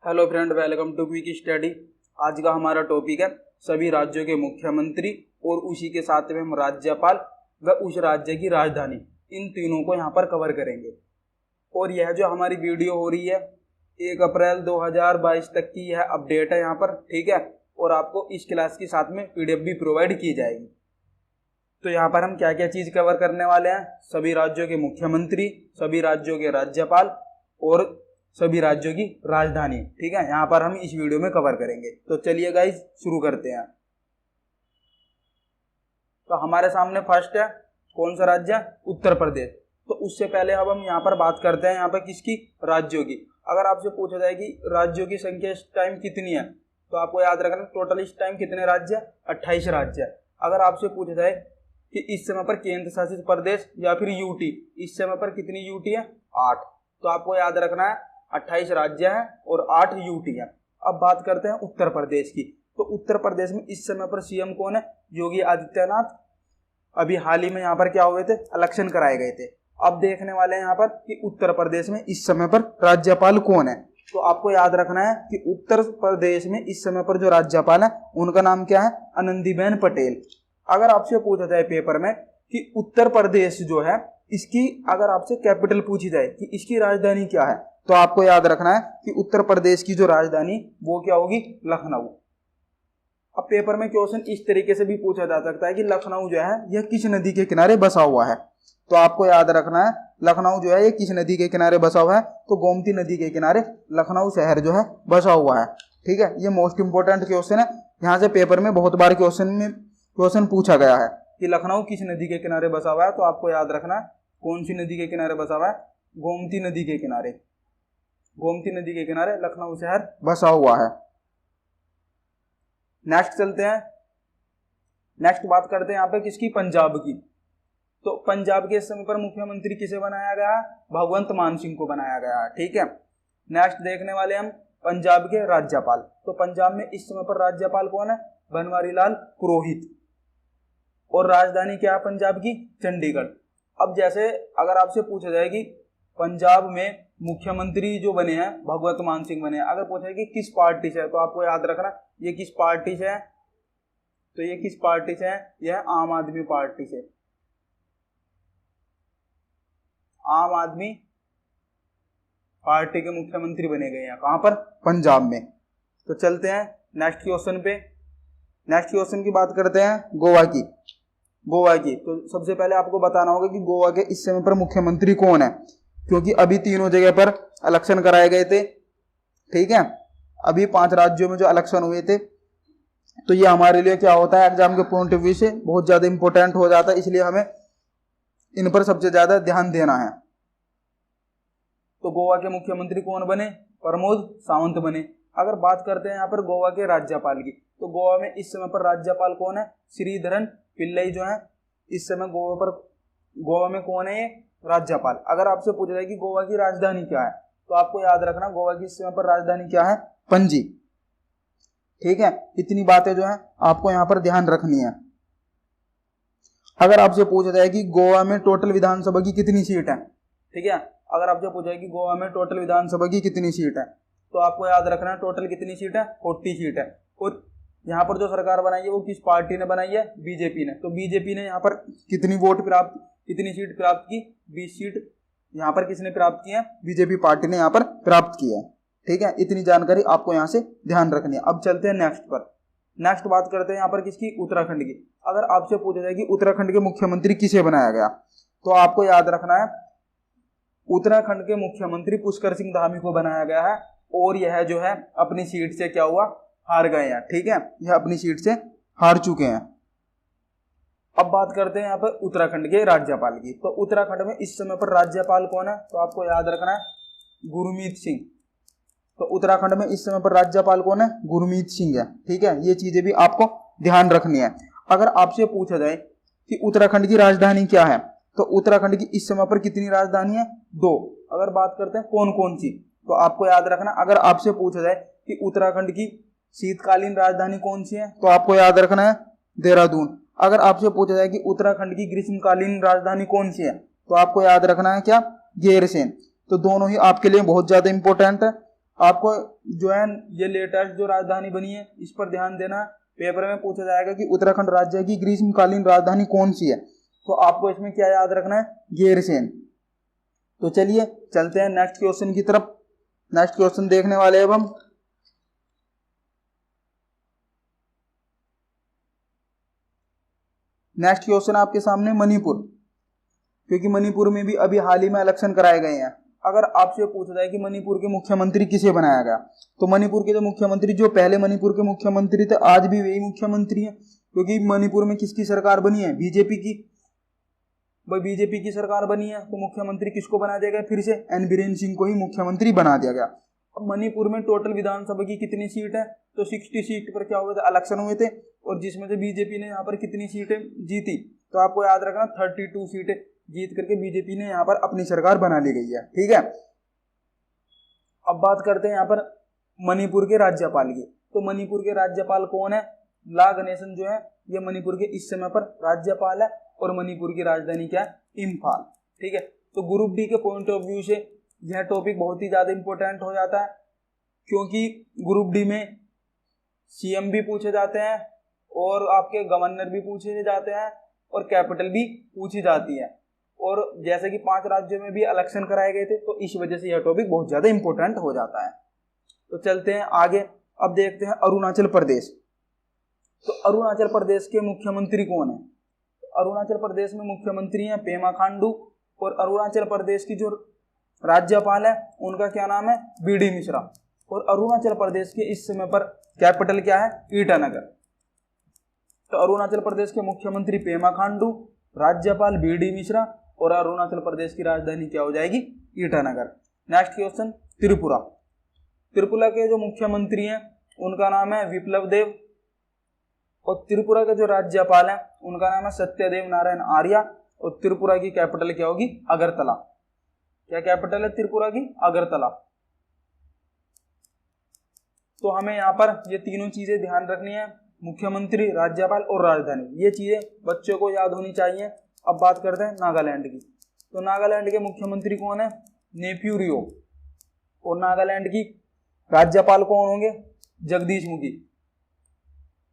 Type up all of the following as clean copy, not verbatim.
Hello friend, welcome to quick study. आज का हमारा टॉपिक है सभी राज्यों के मुख्यमंत्री और उसी के साथ में हम राज्यपाल व उस राज्य की राजधानी, इन तीनों को यहाँ पर कवर करेंगे। और यह जो हमारी वीडियो हो रही है 1 अप्रैल 2022 तक की यह अपडेट है यहाँ पर, ठीक है। और आपको इस क्लास के साथ में PDF भी प्रोवाइड की जाएगी। तो यहाँ पर हम क्या क्या चीज़ कवर करने वाले हैं, सभी राज्यों के मुख्यमंत्री, सभी राज्यों के राज्यपाल और सभी राज्यों की राजधानी, ठीक है। यहाँ पर हम इस वीडियो में कवर करेंगे। तो चलिए गाइस शुरू करते हैं। तो हमारे सामने फर्स्ट है कौन सा राज्य, उत्तर प्रदेश। तो उससे पहले अब हम यहाँ पर बात करते हैं यहाँ पर किसकी, राज्यों की। अगर आपसे पूछा जाए कि राज्यों की संख्या इस टाइम कितनी है, तो आपको याद रखना टोटल इस टाइम कितने राज्य है, 28 राज्य है। अगर आपसे पूछा जाए कि इस समय पर केंद्र शासित प्रदेश या फिर यूटी, इस समय पर कितनी यूटी है, 8। तो आपको याद रखना है 28 राज्य हैं और 8 यूटी हैं। अब बात करते हैं उत्तर प्रदेश की। तो उत्तर प्रदेश में इस समय पर सीएम कौन है, योगी आदित्यनाथ। अभी हाल ही में यहाँ पर क्या हुए थे, इलेक्शन कराए गए थे। अब देखने वाले हैं यहाँ पर कि उत्तर प्रदेश में इस समय पर राज्यपाल कौन है। तो आपको याद रखना है कि उत्तर प्रदेश में इस समय पर जो राज्यपाल है उनका नाम क्या है, आनंदीबेन पटेल। अगर आपसे पूछा जाए पेपर में कि उत्तर प्रदेश जो है इसकी, अगर आपसे कैपिटल पूछी जाए कि इसकी राजधानी क्या है, तो आपको याद रखना है कि उत्तर प्रदेश की जो राजधानी वो क्या होगी, लखनऊ। अब पेपर में क्वेश्चन इस तरीके से भी पूछा जा सकता है कि लखनऊ जो है यह किस नदी के किनारे बसा हुआ है। तो आपको याद रखना है लखनऊ जो है ये किस नदी के किनारे बसा हुआ है, तो गोमती नदी के किनारे लखनऊ शहर जो है बसा हुआ है, ठीक है। ये मोस्ट इंपोर्टेंट क्वेश्चन है, यहाँ से पेपर में बहुत बार क्वेश्चन पूछा गया है कि लखनऊ किस नदी के किनारे बसा हुआ है। तो आपको याद रखना है कौन सी नदी के किनारे बसा हुआ है, गोमती नदी के किनारे। गोमती नदी के किनारे लखनऊ शहर बसा हुआ है। नेक्स्ट चलते हैं, नेक्स्ट बात करते हैं यहाँ पे किसकी, पंजाब की। तो पंजाब के इस समय पर मुख्यमंत्री किसे बनाया गया है, भगवंत मान सिंह को बनाया गया है, ठीक है। नेक्स्ट देखने वाले हम पंजाब के राज्यपाल। तो पंजाब में इस समय पर राज्यपाल कौन है, बनवारी लाल पुरोहित। और राजधानी क्या है पंजाब की, चंडीगढ़। अब जैसे अगर आपसे पूछा जाए कि पंजाब में मुख्यमंत्री जो बने हैं भगवंत मान सिंह बने हैं, अगर पूछा है कि किस पार्टी से है, तो आपको याद रखना ये किस पार्टी से है। तो ये किस पार्टी से है, यह आम आदमी पार्टी से, आम आदमी पार्टी के मुख्यमंत्री बने गए हैं कहां पर, पंजाब में। तो चलते हैं नेक्स्ट क्वेश्चन पे। नेक्स्ट क्वेश्चन की बात करते हैं गोवा की। गोवा की तो सबसे पहले आपको बताना होगा कि गोवा के इस समय पर मुख्यमंत्री कौन है, क्योंकि अभी तीनों जगह पर इलेक्शन कराए गए थे, ठीक है। अभी 5 राज्यों में जो इलेक्शन हुए थे, तो ये हमारे लिए क्या होता है, एग्जाम के पॉइंट ऑफ व्यू से बहुत ज्यादा इंपॉर्टेंट हो जाता है, इसलिए हमें इन पर सबसे ज्यादा ध्यान देना है। तो गोवा के मुख्यमंत्री कौन बने, प्रमोद सावंत बने। अगर बात करते हैं यहाँ पर गोवा के राज्यपाल की, तो गोवा में इस समय पर राज्यपाल कौन है, श्रीधरन पिल्लई जो है इस समय गोवा में कौन है, ये राज्यपाल। अगर आपसे पूछा जाए कि गोवा की राजधानी क्या है, तो आपको याद रखना गोवा की इस समय पर राजधानी क्या है, पणजी, ठीक है। इतनी बातें जो है आपको यहाँ पर ध्यान रखनी है। अगर आपसे पूछा जाए कि गोवा में टोटल विधानसभा की कितनी सीट है, ठीक है। अगर आपसे पूछा जाए कि गोवा में टोटल विधानसभा की कितनी सीट है, तो आपको याद रखना है टोटल कितनी सीट है, 40 सीट है। और यहाँ पर जो सरकार बनाई है वो किस पार्टी ने बनाई है, बीजेपी ने। तो बीजेपी ने यहाँ पर कितनी सीट प्राप्त की, 20 सीट यहाँ पर किसने प्राप्त की है, बीजेपी पार्टी ने यहाँ पर प्राप्त की है, ठीक है। इतनी जानकारी आपको यहाँ से ध्यान रखनी है। अब चलते हैं नेक्स्ट पर। नेक्स्ट बात करते हैं यहाँ पर किसकी, उत्तराखंड की। अगर आपसे पूछा जाए कि उत्तराखंड के मुख्यमंत्री किसे बनाया गया, तो आपको याद रखना है उत्तराखंड के मुख्यमंत्री पुष्कर सिंह धामी को बनाया गया है। और यह जो है अपनी सीट से क्या हुआ, हार गए हैं, ठीक है। यह अपनी सीट से हार चुके हैं। अब बात करते हैं यहाँ पर उत्तराखंड के राज्यपाल की। तो उत्तराखंड में इस समय पर राज्यपाल कौन है, तो आपको याद रखना है गुरमीत सिंह। तो उत्तराखंड में इस समय पर राज्यपाल कौन है, गुरमीत सिंह है, ठीक है। ये चीजें भी आपको ध्यान रखनी है। अगर आपसे पूछा जाए कि उत्तराखंड की राजधानी क्या है, तो उत्तराखंड की इस समय पर कितनी राजधानी है, 2। अगर बात करते हैं कौन कौन सी, तो आपको याद रखना, अगर आपसे पूछा जाए कि उत्तराखंड की शीतकालीन राजधानी कौन सी है, तो आपको याद रखना है देहरादून। अगर आपसे पूछा जाए कि उत्तराखंड की ग्रीष्मकालीन राजधानी कौन सी है, तो आपको याद रखना है क्या, गैरसैंण। तो दोनों ही आपके लिए बहुत ज्यादा इंपॉर्टेंट है। आपको जो है ये लेटेस्ट जो राजधानी बनी है इस पर ध्यान देना। पेपर में पूछा जाएगा कि उत्तराखंड राज्य की ग्रीष्मकालीन राजधानी कौन सी है, तो आपको इसमें क्या याद रखना है, गैरसैंण। तो चलिए चलते हैं नेक्स्ट क्वेश्चन की तरफ। नेक्स्ट क्वेश्चन देखने वाले हैं अब हम। नेक्स्ट क्वेश्चन आपके सामने मणिपुर, क्योंकि मणिपुर में भी अभी हाल ही में इलेक्शन कराए गए हैं। अगर आपसे पूछा जाए कि मणिपुर के मुख्यमंत्री किसे बनाया गया, तो मणिपुर के जो मुख्यमंत्री, जो पहले मणिपुर के मुख्यमंत्री थे आज भी वही मुख्यमंत्री हैं, क्योंकि मणिपुर में किसकी सरकार बनी है, बीजेपी की। भाई बीजेपी की सरकार बनी है तो मुख्यमंत्री किसको बना दिया गया, फिर से एन बीरेन सिंह को ही मुख्यमंत्री बना दिया गया। अब मणिपुर में टोटल विधानसभा की कितनी सीट है, तो 60 सीट पर क्या हुए थे, इलेक्शन हुए थे, और जिसमें से बीजेपी ने यहाँ पर कितनी सीटें जीती, तो आपको याद रखना 32 सीटें जीत करके बीजेपी ने यहाँ पर अपनी सरकार बना ली गई है। ठीक है, अब बात करते हैं यहाँ पर मणिपुर के राज्यपाल की। तो मणिपुर के राज्यपाल कौन है, ला गणेशन जो है ये मणिपुर के इस समय पर राज्यपाल है, और मणिपुर की राजधानी क्या है, इम्फाल। ठीक है, तो ग्रुप डी के पॉइंट ऑफ व्यू से यह टॉपिक बहुत ही ज्यादा इंपॉर्टेंट हो जाता है, क्योंकि ग्रुप डी में सीएम भी पूछे जाते हैं, और आपके गवर्नर भी पूछे जाते हैं, और कैपिटल भी पूछी जाती है। और जैसे कि 5 राज्यों में भी इलेक्शन कराए गए थे, तो इस वजह से यह टॉपिक बहुत ज्यादा इंपॉर्टेंट हो जाता है। तो चलते हैं आगे, अब देखते हैं अरुणाचल प्रदेश। तो अरुणाचल प्रदेश के मुख्यमंत्री कौन है, अरुणाचल प्रदेश में मुख्यमंत्री हैं पेमा खांडू, और अरुणाचल प्रदेश की जो राज्यपाल है उनका क्या नाम है, बीडी मिश्रा। और अरुणाचल प्रदेश के इस समय पर कैपिटल क्या है, ईटानगर। तो अरुणाचल प्रदेश के मुख्यमंत्री पेमा खांडू, राज्यपाल बीडी मिश्रा, और अरुणाचल प्रदेश की राजधानी क्या हो जाएगी, ईटानगर। Next question Tripura. त्रिपुरा के जो मुख्यमंत्री हैं उनका नाम है विप्लव देव, और त्रिपुरा के जो राज्यपाल हैं उनका नाम है सत्यदेव नारायण आर्य, और त्रिपुरा की कैपिटल क्या होगी, अगरतला। क्या कैपिटल है त्रिपुरा की, अगरतला। तो हमें यहाँ पर ये तीनों चीजें ध्यान रखनी है, मुख्यमंत्री, राज्यपाल और राजधानी, ये चीजें बच्चों को याद होनी चाहिए। अब बात करते हैं नागालैंड की। तो नागालैंड के मुख्यमंत्री कौन है, नेफ्यू रियो, और नागालैंड की राज्यपाल कौन होंगे, जगदीश मुखी।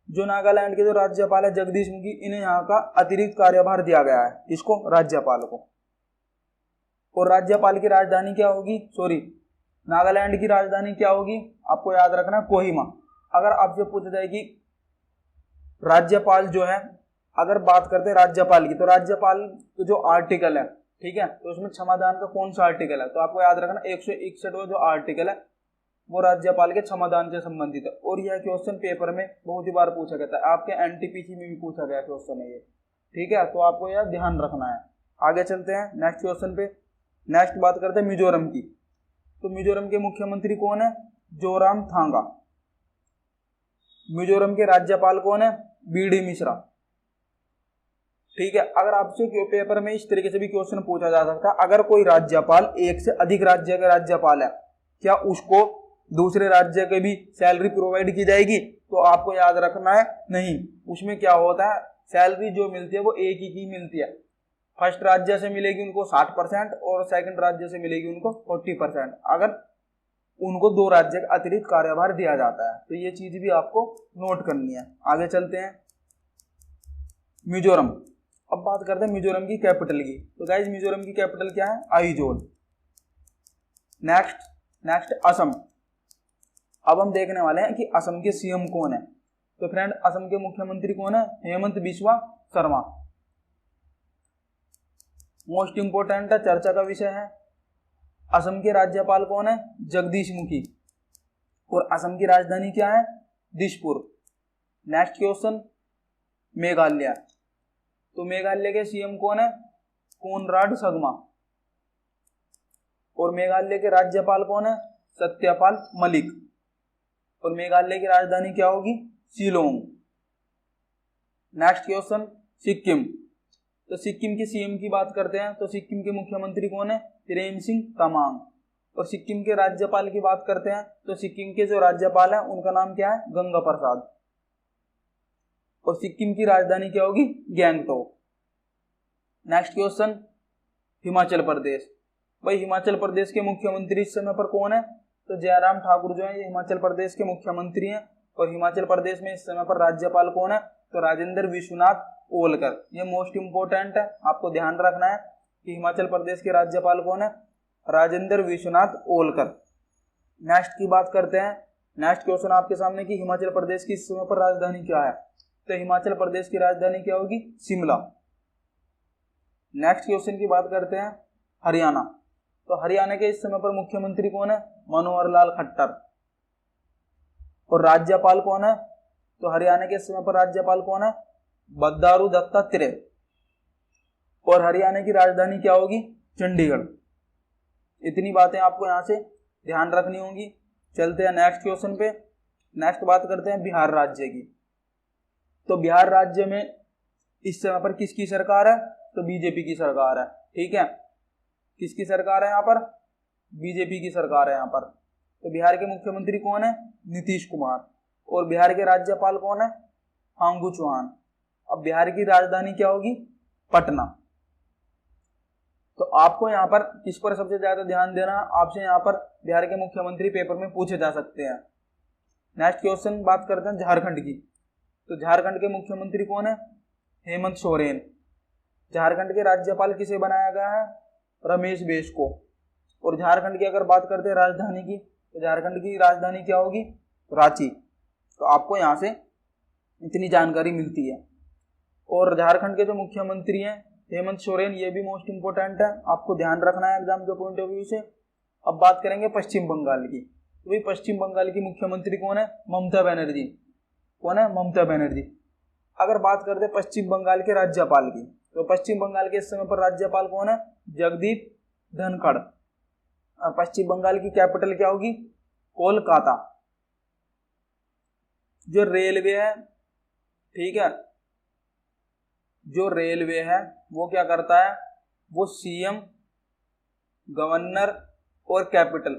जो नागालैंड के जो राज्यपाल है जगदीश मुखी, इन्हें यहाँ का अतिरिक्त कार्यभार दिया गया है, इसको, राज्यपाल को। और राज्यपाल की राजधानी क्या होगी, नागालैंड की राजधानी क्या होगी, आपको याद रखना कोहिमा। अगर आपसे पूछा जाए कि राज्यपाल जो है, अगर बात करते हैं राज्यपाल की, तो राज्यपाल जो आर्टिकल है, ठीक है, तो उसमें क्षमादान का कौन सा आर्टिकल है, तो आपको याद रखना 161 जो आर्टिकल है वो राज्यपाल के क्षमादान से संबंधित है। और यह क्वेश्चन पेपर में बहुत ही बार पूछा गया था, आपके एनटीपीसी में भी पूछा गया क्वेश्चन है ये। ठीक है, तो आपको यह ध्यान रखना है। आगे चलते हैं नेक्स्ट क्वेश्चन पे। नेक्स्ट बात करते हैं मिजोरम की। तो मिजोरम के मुख्यमंत्री कौन है, जोरामथांगा। मिजोरम के राज्यपाल कौन है, बीडी मिश्रा। ठीक है, अगर आपसे पेपर में इस तरीके से भी क्वेश्चन पूछा जा सकता है, अगर कोई राज्यपाल एक से अधिक राज्य का राज्यपाल है, क्या उसको दूसरे राज्य के भी सैलरी प्रोवाइड की जाएगी, तो आपको याद रखना है नहीं। उसमें क्या होता है, सैलरी जो मिलती है वो एक ही की मिलती है। फर्स्ट राज्य से मिलेगी उनको 60%, और सेकंड राज्य से मिलेगी उनको 40%, अगर उनको 2 राज्य का अतिरिक्त कार्यभार दिया जाता है। तो ये चीज भी आपको नोट करनी है। आगे चलते हैं मिजोरम। अब बात करते हैं मिजोरम की कैपिटल की। तो गाइस मिजोरम की कैपिटल क्या है, आइजोल। नेक्स्ट असम। अब हम देखने वाले हैं कि असम के सीएम कौन है। तो फ्रेंड असम के मुख्यमंत्री कौन है, हेमंत बिस्वा शर्मा। मोस्ट इंपोर्टेंट है, चर्चा का विषय है। असम के राज्यपाल कौन है, जगदीश मुखी, और असम की राजधानी क्या है, दिसपुर। Next question Meghalaya. तो मेघालय के सीएम कौन है, कोनराड संगमा, और मेघालय के राज्यपाल कौन है, सत्यपाल मलिक, और मेघालय की राजधानी क्या होगी, शिलोंग। Next question Sikkim. तो सिक्किम के सीएम की बात करते हैं, तो सिक्किम के मुख्यमंत्री कौन है, प्रेम सिंह तमांग, और सिक्किम के राज्यपाल की बात करते हैं, तो सिक्किम के जो राज्यपाल है उनका नाम क्या है, गंगा प्रसाद, और सिक्किम की राजधानी क्या होगी, गैंगटॉक। Next question Himachal Pradesh. भाई हिमाचल प्रदेश के मुख्यमंत्री इस समय पर कौन है, तो जयराम ठाकुर जो है ये हिमाचल प्रदेश के मुख्यमंत्री हैं। और हिमाचल प्रदेश में इस समय पर राज्यपाल कौन है? तो राजेंद्र विश्वनाथ ओलकर। ये मोस्ट इंपोर्टेंट है, आपको ध्यान रखना है कि हिमाचल प्रदेश के राज्यपाल कौन है? राजेंद्र विश्वनाथ ओलकर। नेक्स्ट की बात करते हैं। नेक्स्ट क्वेश्चन आपके सामने कि हिमाचल प्रदेश की इस समय पर राजधानी क्या है? तो हिमाचल प्रदेश की राजधानी क्या होगी? शिमला। नेक्स्ट क्वेश्चन की बात करते हैं हरियाणा। तो हरियाणा के इस समय पर मुख्यमंत्री कौन है? मनोहर लाल खट्टर। और राज्यपाल कौन है? तो हरियाणा के इस समय पर राज्यपाल कौन है? बंडारू दत्तात्रेय। और हरियाणा की राजधानी क्या होगी? चंडीगढ़। इतनी बातें आपको यहाँ से ध्यान रखनी होंगी। चलते हैं नेक्स्ट क्वेश्चन पे। नेक्स्ट बात करते हैं बिहार राज्य की। तो बिहार राज्य में इस समय पर किसकी सरकार है? तो बीजेपी की सरकार है। ठीक है, किसकी सरकार है यहाँ पर? बीजेपी की सरकार है यहाँ पर। तो बिहार के मुख्यमंत्री कौन है? नीतीश कुमार। और बिहार के राज्यपाल कौन है? फागू चौहान। अब बिहार की राजधानी क्या होगी? पटना। तो आपको यहाँ पर किस पर सबसे ज्यादा ध्यान देना? आपसे यहाँ पर बिहार के मुख्यमंत्री पेपर में पूछे जा सकते हैं। नेक्स्ट क्वेश्चन बात करते हैं झारखंड की। तो झारखंड के मुख्यमंत्री कौन है? हेमंत सोरेन। झारखंड के राज्यपाल किसे बनाया गया है? रमेश बैस को। और झारखंड की अगर बात करते हैं राजधानी की, तो झारखंड की राजधानी क्या होगी? रांची। तो आपको यहाँ से इतनी जानकारी मिलती है। और झारखंड के जो मुख्यमंत्री हैं हेमंत सोरेन, ये भी मोस्ट इंपोर्टेंट है, आपको ध्यान रखना है एग्जाम के पॉइंट ऑफ व्यू से। अब बात करेंगे पश्चिम बंगाल की। तो भाई पश्चिम बंगाल की मुख्यमंत्री कौन है? ममता बनर्जी। कौन है? ममता बनर्जी। अगर बात करते हैं पश्चिम बंगाल के राज्यपाल की, तो पश्चिम बंगाल के इस समय पर राज्यपाल कौन है? जगदीप धनखड़। पश्चिम बंगाल की कैपिटल क्या होगी? कोलकाता। जो रेलवे है, ठीक है, जो रेलवे है वो क्या करता है? वो सीएम, गवर्नर और कैपिटल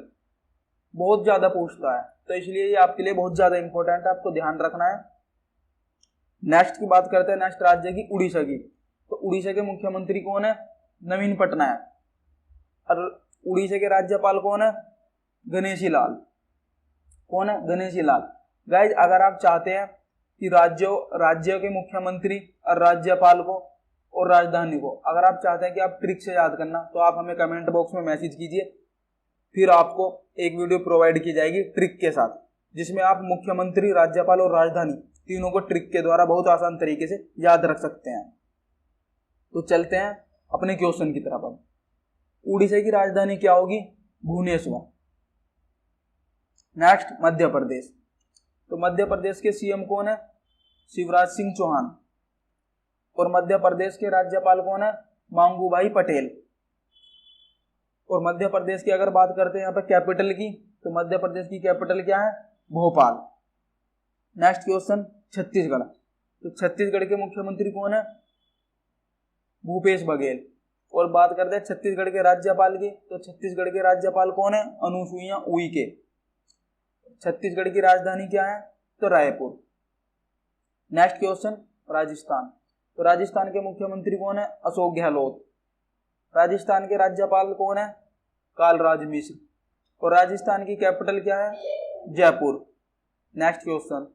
बहुत ज्यादा पूछता है, तो इसलिए ये आपके लिए बहुत ज्यादा इंपॉर्टेंट है, आपको ध्यान रखना है। नेक्स्ट की बात करते हैं नेक्स्ट राज्य की, उड़ीसा की। तो उड़ीसा के मुख्यमंत्री कौन है? नवीन पटनायक। और उड़ीसा के राज्यपाल कौन है? गणेशी लाल। कौन है? गणेशी लाल। गाइज अगर आप चाहते हैं कि राज्यों के मुख्यमंत्री और राज्यपाल को और राजधानी को अगर आप चाहते हैं कि आप ट्रिक से याद करना, तो आप हमें कमेंट बॉक्स में मैसेज कीजिए, फिर आपको एक वीडियो प्रोवाइड की जाएगी ट्रिक के साथ, जिसमें आप मुख्यमंत्री, राज्यपाल और राजधानी तीनों को ट्रिक के द्वारा बहुत आसान तरीके से याद रख सकते हैं। तो चलते हैं अपने क्वेश्चन की तरफ। अब उड़ीसा की राजधानी क्या होगी? भुवनेश्वर। नेक्स्ट मध्य प्रदेश। तो मध्य प्रदेश के सीएम कौन है? शिवराज सिंह चौहान। और मध्य प्रदेश के राज्यपाल कौन है? मांगू भाई पटेल। और मध्य प्रदेश की अगर बात करते हैं यहाँ पर कैपिटल की, तो मध्य प्रदेश की कैपिटल क्या है? भोपाल। Next question Chhattisgarh. तो छत्तीसगढ़ के मुख्यमंत्री कौन है? भूपेश बघेल। और बात करते हैं छत्तीसगढ़ के राज्यपाल की, तो छत्तीसगढ़ के राज्यपाल कौन है? अनुसुईया उइके। छत्तीसगढ़ की राजधानी क्या है? तो रायपुर। Next question Rajasthan. तो राजस्थान के मुख्यमंत्री कौन है? अशोक गहलोत। राजस्थान के राज्यपाल कौन है? कालराज मिश्र। और राजस्थान की कैपिटल क्या है? जयपुर। Next question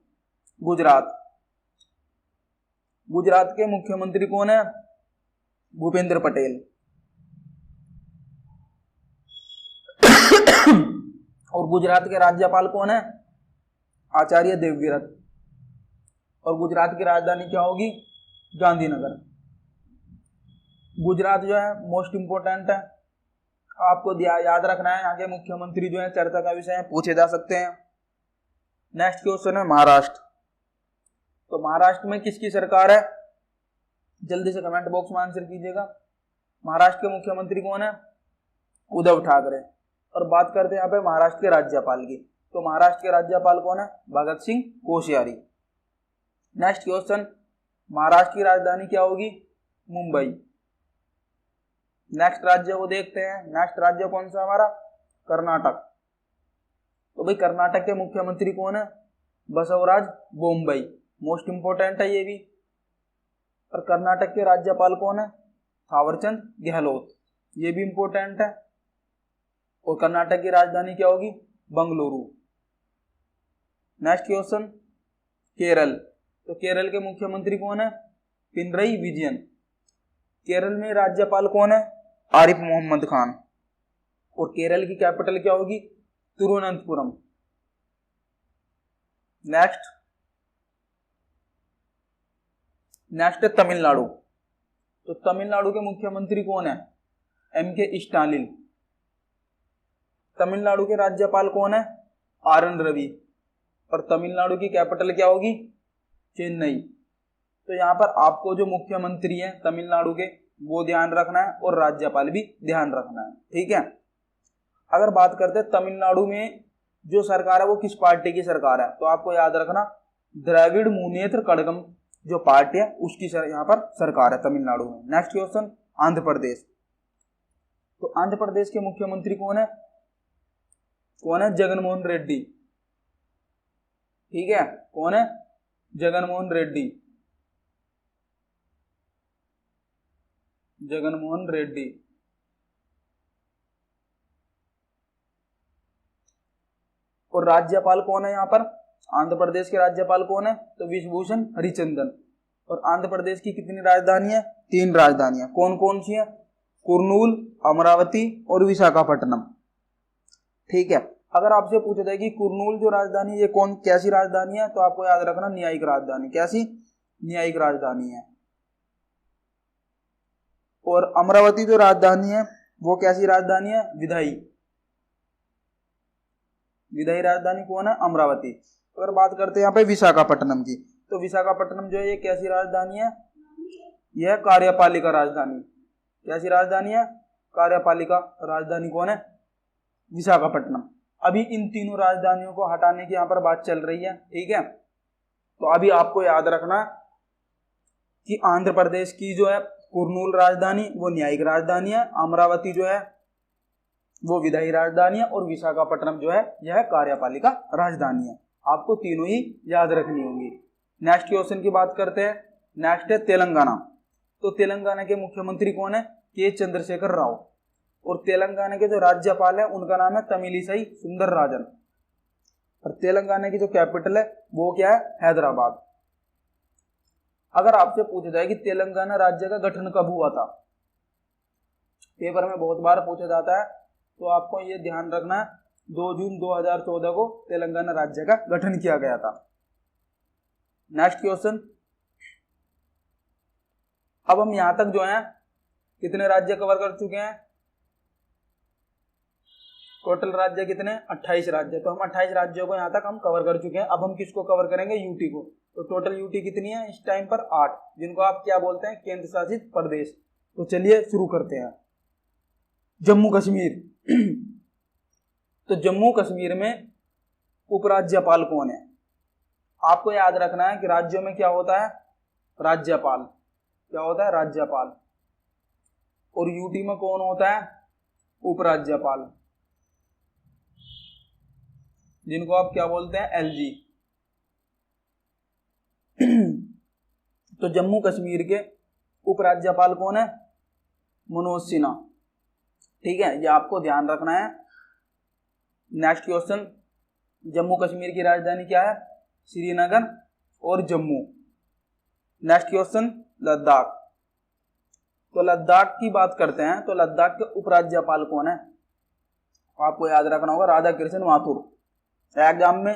Gujarat. गुजरात के मुख्यमंत्री कौन है? भूपेंद्र पटेल। और गुजरात के राज्यपाल कौन है? आचार्य देवव्रत। और गुजरात की राजधानी क्या होगी? गांधीनगर। गुजरात जो है मोस्ट इंपोर्टेंट है, आपको याद रखना है। यहाँ के मुख्यमंत्री जो है चर्चा का विषय है, पूछे जा सकते हैं। नेक्स्ट क्वेश्चन है महाराष्ट्र। तो महाराष्ट्र में किसकी सरकार है? जल्दी से कमेंट बॉक्स में आंसर कीजिएगा। महाराष्ट्र के मुख्यमंत्री कौन है? उद्धव ठाकरे। और बात करते हैं यहाँ पे महाराष्ट्र के राज्यपाल की। तो महाराष्ट्र के राज्यपाल कौन है? भगत सिंह कोश्यारी। नेक्स्ट क्वेश्चन महाराष्ट्र की राजधानी क्या होगी? मुंबई। नेक्स्ट राज्य को देखते हैं। नेक्स्ट राज्य कौन सा हमारा? कर्नाटक। तो भाई कर्नाटक के मुख्यमंत्री कौन है? बसवराज बोम्मई। मोस्ट इंपोर्टेंट है ये भी। और कर्नाटक के राज्यपाल कौन है? थावरचंद गहलोत। ये भी इंपोर्टेंट है। और कर्नाटक की राजधानी क्या होगी? बंगलुरु। Next question, Kerala. तो केरल के मुख्यमंत्री कौन है? पिनरई विजयन। केरल में राज्यपाल कौन है? आरिफ मोहम्मद खान। और केरल की कैपिटल क्या होगी? तिरुवनंतपुरम। नेक्स्ट है तमिलनाडु। तो तमिलनाडु के मुख्यमंत्री कौन है? एम.के. स्टालिन। तमिलनाडु के राज्यपाल कौन है? आर.एन. रवि। और तमिलनाडु की कैपिटल क्या होगी? चेन्नई। तो यहाँ पर आपको जो मुख्यमंत्री है तमिलनाडु के वो ध्यान रखना है और राज्यपाल भी ध्यान रखना है, ठीक है। अगर बात करते हैं तमिलनाडु में जो सरकार है वो किस पार्टी की सरकार है, तो आपको याद रखना द्रविड़ मुनेत्र कड़गम जो पार्टी है उसकी यहाँ पर सरकार है तमिलनाडु में। Next question, Andhra Pradesh. तो आंध्र प्रदेश के मुख्यमंत्री कौन है? जगनमोहन रेड्डी। ठीक है, कौन है? जगनमोहन रेड्डी। जगनमोहन रेड्डी। और राज्यपाल कौन है यहाँ पर? आंध्र प्रदेश के राज्यपाल कौन है? तो विश्वभूषण हरिचंदन। और आंध्र प्रदेश की कितनी राजधानी है? 3 राजधानियां। कौन कौन सी है? कुर्नूल, अमरावती और विशाखापट्टनम। ठीक है, अगर आपसे पूछा जाए कि कुर्नूल जो राजधानी ये कैसी राजधानी है, तो आपको याद रखना न्यायिक राजधानी। कैसी? न्यायिक राजधानी है। और अमरावती जो राजधानी है वो कैसी राजधानी है? विधायी। विधायी राजधानी कौन है? अमरावती। अगर बात करते हैं यहाँ पे विशाखापट्टनम की, तो विशाखापट्टनम जो है ये कैसी राजधानी है? यह कार्यपालिका राजधानी। कैसी राजधानी है? कार्यपालिका राजधानी कौन है? विशाखापट्टनम। अभी इन तीनों राजधानियों को हटाने की यहाँ पर बात चल रही है, ठीक है। तो अभी आपको याद रखना कि आंध्र प्रदेश की जो है कुर्नूल राजधानी वो न्यायिक राजधानी है, अमरावती जो है वो विधायी राजधानी है और विशाखापट्टनम जो है यह कार्यपालिका राजधानी है। आपको तीनों ही याद रखनी होंगी। नेक्स्ट क्वेश्चन की बात करते हैं। नेक्स्ट है तेलंगाना। तो तेलंगाना के मुख्यमंत्री कौन है? के. चंद्रशेखर राव। और तेलंगाना के जो राज्यपाल है उनका नाम है तमिलिसाई सुंदरराजन। और तेलंगाना की जो कैपिटल है वो क्या है? हैदराबाद। अगर आपसे पूछा जाए कि तेलंगाना राज्य का गठन कब हुआ था, पेपर में बहुत बार पूछा जाता है, तो आपको ये ध्यान रखना है 2 जून 2014 को तेलंगाना राज्य का गठन किया गया था। नेक्स्ट क्वेश्चन, अब हम यहां तक जो है कितने राज्य कवर कर चुके हैं? टोटल राज्य कितने? 28 राज्य। तो हम 28 राज्यों को यहाँ तक हम कवर कर चुके हैं। अब हम किसको कवर करेंगे? यूटी को। तो टोटल यूटी कितनी है इस टाइम पर? 8, जिनको आप क्या बोलते हैं? केंद्र शासित प्रदेश। तो चलिए शुरू करते हैं। जम्मू कश्मीर। तो जम्मू कश्मीर में उपराज्यपाल कौन है? आपको याद रखना है कि राज्यों में क्या होता है? राज्यपाल। क्या होता है? राज्यपाल। और यूटी में कौन होता है? उपराज्यपाल, जिनको आप क्या बोलते हैं? एलजी। तो जम्मू कश्मीर के उपराज्यपाल कौन है? मनोज सिन्हा। ठीक है, ये आपको ध्यान रखना है। नेक्स्ट क्वेश्चन, जम्मू कश्मीर की राजधानी क्या है? श्रीनगर और जम्मू। Next question, Ladakh. तो लद्दाख की बात करते हैं, तो लद्दाख के उपराज्यपाल कौन है? आपको याद रखना होगा राधा कृष्ण माथुर। एग्जाम में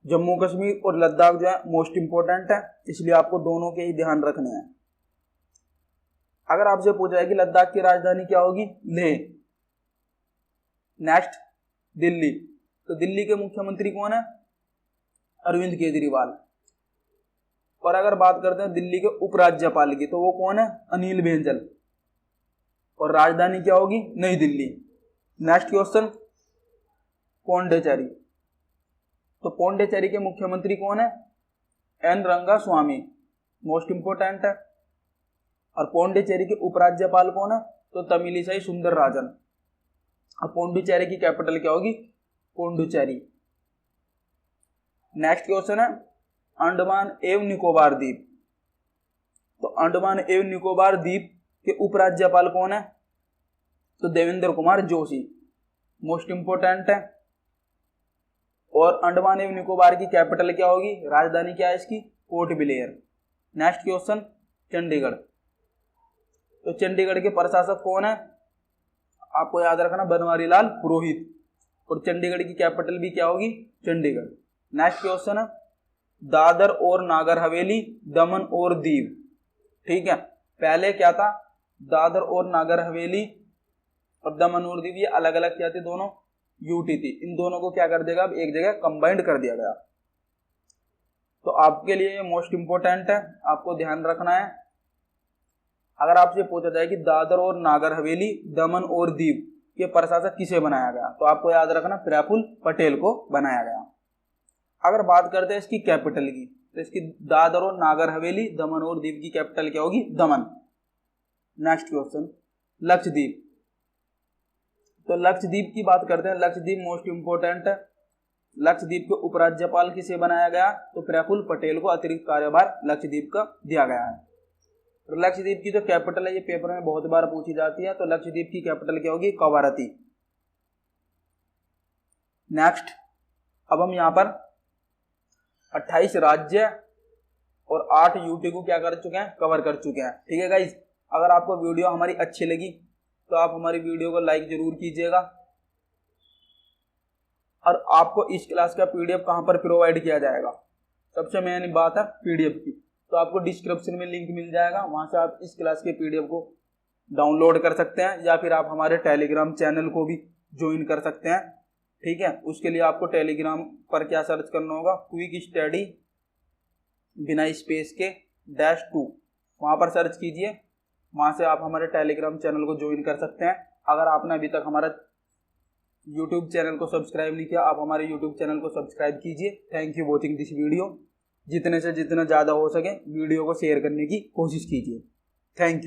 जम्मू कश्मीर और लद्दाख जो है मोस्ट इंपोर्टेंट है, इसलिए आपको दोनों के ही ध्यान रखने हैं। अगर आपसे पूछा जाए कि लद्दाख की राजधानी क्या होगी? लेह। नेक्स्ट, दिल्ली। तो दिल्ली के मुख्यमंत्री कौन है? अरविंद केजरीवाल। और अगर बात करते हैं दिल्ली के उपराज्यपाल की, तो वो कौन है? अनिल बैजल। और राजधानी क्या होगी? नई दिल्ली। Next question, Pondicherry. तो पौंडीचेरी के मुख्यमंत्री कौन है? एन रंगास्वामी। मोस्ट इंपोर्टेंट है। और पौंडीचेरी के उपराज्यपाल कौन है? तो तमिलिसाई सुंदरराजन। अब पौंडीचेरी की कैपिटल क्या होगी? पौंडीचेरी। नेक्स्ट क्वेश्चन है अंडमान एवं निकोबार द्वीप। तो अंडमान एवं निकोबार द्वीप के उपराज्यपाल कौन है? तो देवेंद्र कुमार जोशी। मोस्ट इंपोर्टेंट है। और अंडमान एवं निकोबार की कैपिटल क्या होगी, राजधानी क्या है इसकी, port Blair. Next question, Chandigarh. तो चंडीगढ़ के प्रशासक कौन है, आपको याद रखना बनवारी लाल पुरोहित। और चंडीगढ़ की कैपिटल भी क्या होगी, चंडीगढ़। नेक्स्ट क्वेश्चन है दादर और नागर हवेली, दमन और दीव। ठीक है, पहले क्या था, दादर और नागर हवेली और दमन और दीव ये अलग अलग क्या थे, दोनों यूटी थी। इन दोनों को क्या कर देगा, अब एक जगह कंबाइंड कर दिया गया। तो आपके लिए मोस्ट इंपोर्टेंट है, आपको ध्यान रखना है। अगर आपसे पूछा जाए कि दादर और नागर हवेली, दमन और दीव के प्रशासक किसे बनाया गया, तो आपको याद रखना प्रफुल्ल पटेल को बनाया गया। अगर बात करते हैं इसकी कैपिटल की, तो इसकी दादर और नागर हवेली, दमन और दीव की कैपिटल क्या होगी, दमन। Next question, Lakshadweep. तो लक्षद्वीप की बात करते हैं, लक्षद्वीप मोस्ट इंपोर्टेंट है। लक्षद्वीप के उपराज्यपाल किसे बनाया गया, तो प्रफुल्ल पटेल को अतिरिक्त कार्यभार लक्षद्वीप का दिया गया है। तो लक्षद्वीप की जो कैपिटल है, ये पेपर में बहुत बार पूछी जाती है, तो लक्षद्वीप की कैपिटल क्या होगी, कवारती। नेक्स्ट, अब हम यहाँ पर 28 राज्य और 8 यूटी को क्या कर चुके हैं, कवर कर चुके हैं। ठीक है गाइज, अगर आपको वीडियो हमारी अच्छी लगी तो आप हमारी वीडियो को लाइक जरूर कीजिएगा। और आपको इस क्लास का पीडीएफ कहाँ पर प्रोवाइड किया जाएगा, सबसे मेन बात है पीडीएफ की। तो आपको डिस्क्रिप्शन में लिंक मिल जाएगा, वहां से आप इस क्लास के पीडीएफ को डाउनलोड कर सकते हैं, या फिर आप हमारे टेलीग्राम चैनल को भी ज्वाइन कर सकते हैं। ठीक है, उसके लिए आपको टेलीग्राम पर क्या सर्च करना होगा, क्विक स्टडी बिना स्पेस के -2, वहां पर सर्च कीजिए। वहां से आप हमारे टेलीग्राम चैनल को ज्वाइन कर सकते हैं। अगर आपने अभी तक हमारा यूट्यूब चैनल को सब्सक्राइब नहीं किया, आप हमारे यूट्यूब चैनल को सब्सक्राइब कीजिए। Thank you watching this video. जितने से जितना ज़्यादा हो सके वीडियो को शेयर करने की कोशिश कीजिए। Thank you.